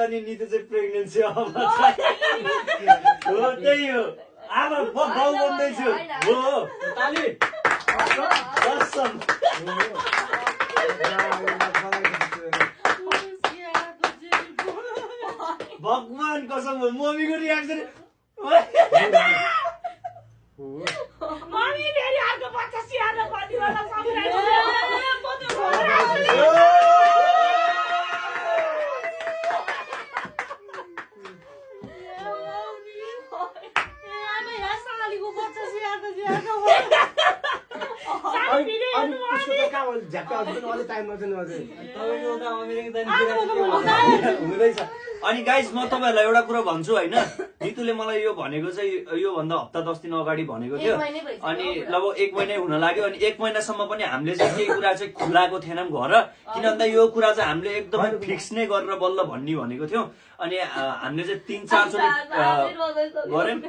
अनि नितो चाहिँ प्रेग्नेन्सी अब हो त्यही हो अब बाउ बन्दैछु हो ताली कसम भगवान कसम मम्मीको रियाक्सन मम्मी फेरि अर्को बच्चा स्याहार्न पर्ने होला हुँदैछ अनि गाइस म तपाईहरुलाई एउटा कुरा भन्छु हैन नितुले मलाई यो भनेको चाहिँ यो भन्दा हप्ता 10 दिन अगाडि भनेको थियो अनि लगभग 1 महिनै हुन लाग्यो अनि 1 महिनासम्म पनि हामीले चाहिँ केही कुरा चाहिँ खुलाएको थिएनौं घर किन भन्दा यो कुरा चाहिँ हामीले एकदमै फिक्स नै गरेर बल्ल भन्ने भनेको थियौ अनि हामीले चाहिँ 3-4 चोटि गर्यौं